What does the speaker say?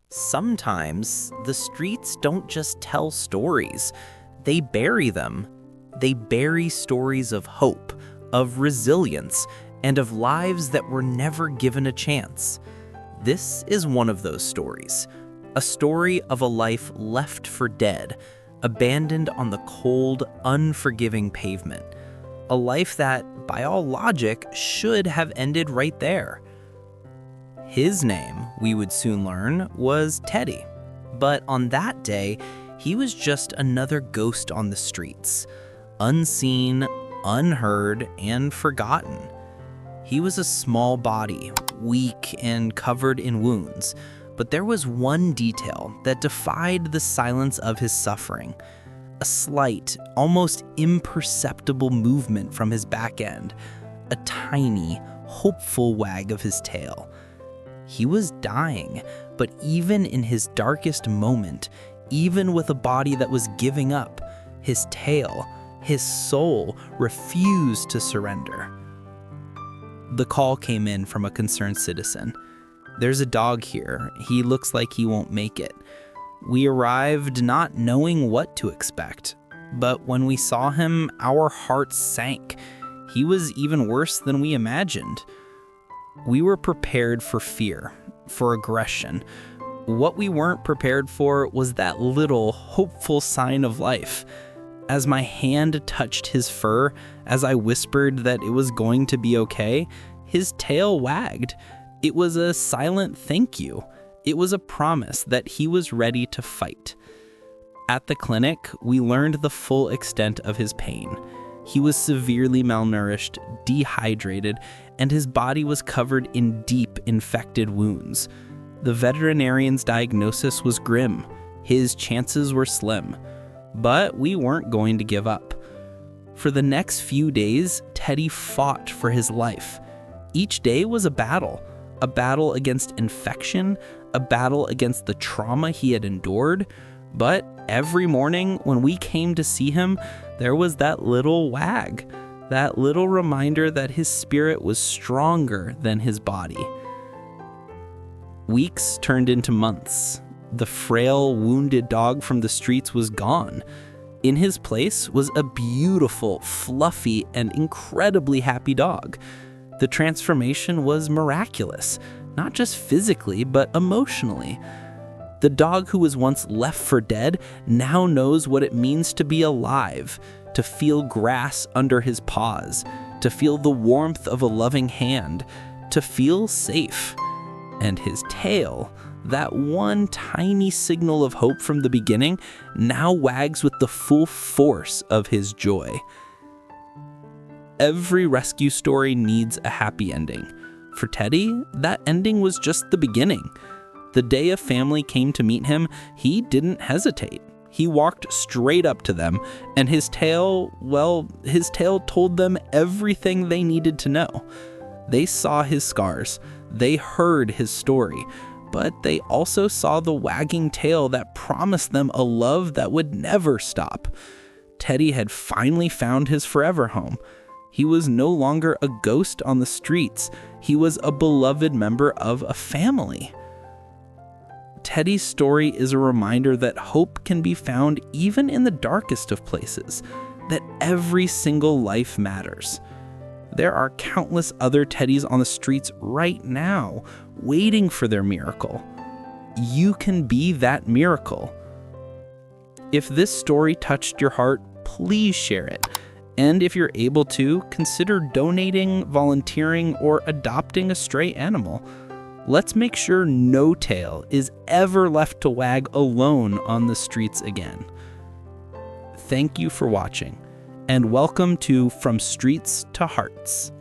Sometimes the streets don't just tell stories, they bury them. They bury stories of hope, of resilience, and of lives that were never given a chance. This is one of those stories, a story of a life left for dead, abandoned on the cold, unforgiving pavement. A life that, by all logic, should have ended right there. His name, we would soon learn, was Teddy. But on that day, he was just another ghost on the streets, unseen, unheard, and forgotten. He was a small body, weak and covered in wounds, but there was one detail that defied the silence of his suffering. A slight, almost imperceptible movement from his back end, a tiny, hopeful wag of his tail. He was dying, but even in his darkest moment, even with a body that was giving up, his tail, his soul refused to surrender. The call came in from a concerned citizen. "There's a dog here. He looks like he won't make it." We arrived not knowing what to expect, but when we saw him, our hearts sank. He was even worse than we imagined. We were prepared for fear, for aggression. What we weren't prepared for was that little, hopeful sign of life. As my hand touched his fur, as I whispered that it was going to be okay, his tail wagged. It was a silent thank you. It was a promise that he was ready to fight. At the clinic, we learned the full extent of his pain. He was severely malnourished, dehydrated, and his body was covered in deep infected wounds. The veterinarian's diagnosis was grim. His chances were slim. But we weren't going to give up. For the next few days, Teddy fought for his life. Each day was a battle against infection, a battle against the trauma he had endured. But every morning when we came to see him, there was that little wag, that little reminder that his spirit was stronger than his body. Weeks turned into months. The frail, wounded dog from the streets was gone. In his place was a beautiful, fluffy, and incredibly happy dog. The transformation was miraculous, not just physically, but emotionally. The dog who was once left for dead now knows what it means to be alive, to feel grass under his paws, to feel the warmth of a loving hand, to feel safe. And his tail, that one tiny signal of hope from the beginning, now wags with the full force of his joy. Every rescue story needs a happy ending. For Teddy, that ending was just the beginning. The day a family came to meet him, he didn't hesitate. He walked straight up to them, and his tail told them everything they needed to know. They saw his scars, they heard his story, but they also saw the wagging tail that promised them a love that would never stop. Teddy had finally found his forever home. He was no longer a ghost on the streets. He was a beloved member of a family. Teddy's story is a reminder that hope can be found even in the darkest of places, that every single life matters. There are countless other Teddys on the streets right now, waiting for their miracle. You can be that miracle. If this story touched your heart, please share it. And if you're able to, consider donating, volunteering, or adopting a stray animal. Let's make sure no tail is ever left to wag alone on the streets again. Thank you for watching, and welcome to From Streets to Hearts.